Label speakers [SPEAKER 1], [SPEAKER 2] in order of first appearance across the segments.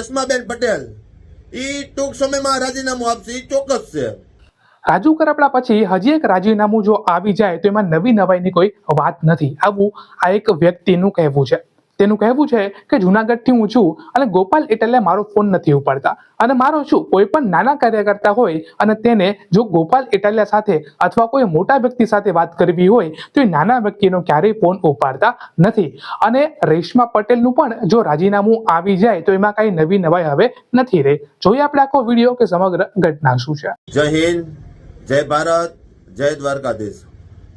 [SPEAKER 1] રેશમાબેન પટેલ ટૂંક સમયમાં રાજીનામું આપશે, એ ચોક્કસ છે.
[SPEAKER 2] રાજુ કરપડા પછી હજી એક રાજીનામું જો આવી જાય તો એમાં નવી નવાઈની કોઈ વાત નથી, આવું આ એક વ્યક્તિનું કહેવું છે. તેનું કહેવું છે કે જુનાગઢથી હું છું અને ગોપાલ ઇટાલિયા મારો ફોન નથી ઉપાડતા અને મારો શું કોઈ પણ નાના કાર્યકર્તા હોય અને તેને જો ગોપાલ ઇટાલિયા સાથે અથવા કોઈ મોટા વ્યક્તિ સાથે વાત કરવી હોય તો એ નાના વ્યક્તિનો ક્યારેય ફોન ઉપાડતા નથી. અને રેશમા પટેલનું પણ જો રાજીનામું આવી જાય તો એમાં કઈ નવી નવાઈ હવે નથી રહી. જોઈએ આપણે આખો વિડીયો કે સમગ્ર ઘટના શું છે.
[SPEAKER 1] જય હિન્દ, જય ભારત, જય દ્વારકાધીશ.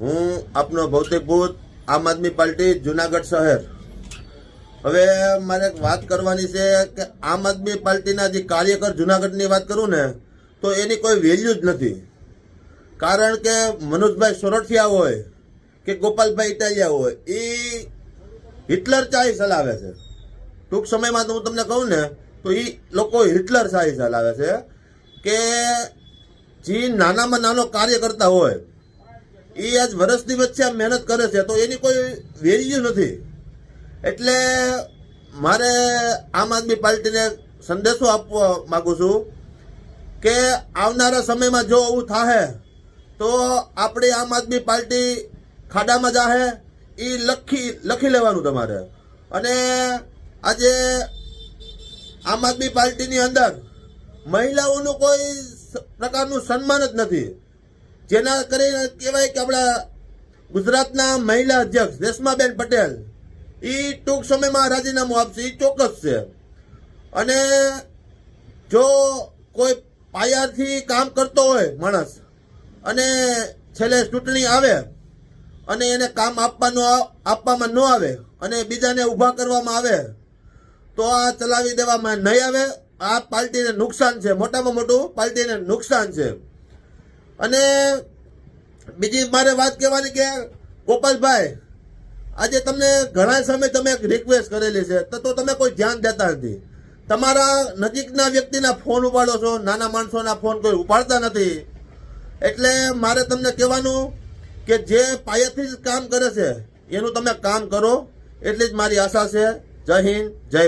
[SPEAKER 1] હું આપનો ભૌતિક ભૂત, આમ આદમી પાર્ટી, જુનાગઢ શહેર. હવે મારે એક વાત કરવાની છે કે આમ આદમી પાર્ટીના જે કાર્યકર જુનાગઢની વાત કરું ને તો એની કોઈ વેલ્યુ જ નથી. કારણ કે મનોજભાઈ સોરઠિયા હોય કે ગોપાલભાઈ ઇટાલિયા હોય, એ હિટલર ચાહી ચલાવે છે. ટૂંક સમયમાં તો હું તમને કહું ને તો એ લોકો હિટલર ચાહી ચલાવે છે કે જે નાનામાં નાનો કાર્ય કરતા હોય એ આજ વર્ષની વચ્ચે મહેનત કરે છે તો એની કોઈ વેલ્યુ નથી. એટલે મારે આમ આદમી પાર્ટીને સંદેશો આપવા માગું છું કે આવનારા સમયમાં જો એવું થાય તો આપણી આમ આદમી પાર્ટી ખાડામાં જાહે, એ લખી લેવાનું તમારે. અને આજે આમ આદમી પાર્ટીની અંદર મહિલાઓનું કોઈ પ્રકારનું સન્માન જ નથી, જેના કરીને કહેવાય કે આપણા ગુજરાતના મહિલા અધ્યક્ષ રેશમાબેન પટેલ ટૂંક સમયમાં રાજીનામું આપશે, એ ચોક્કસ છે. અને જો કોઈ પાયાથી કામ કરતો હોય માણસ અને છેલ્લે ચૂંટણી આવે અને એને કામ આપવામાં ન આવે અને બીજાને ઊભા કરવામાં આવે તો આ ચલાવી દેવામાં નહીં આવે. આ પાર્ટીને નુકસાન છે, મોટામાં મોટું પાર્ટીને નુકસાન છે. અને બીજી મારે વાત કહેવાની કે ગોપાલભાઈ, આજે તમને ઘણા સમય તમે એક રિક્વેસ્ટ કરેલી છે તો તમે કોઈ ધ્યાન દેતા નથી. તમારા નજીકના વ્યક્તિના ફોન ઉપાડો છો, નાના માણસોના ફોન કોઈ ઉપાડતા નથી. એટલે મારે તમને કહેવાનું કે જે પાયાથી જ કામ કરે છે એનું તમે કામ કરો, એટલી જ મારી આશા છે. જય હિન્દ, જય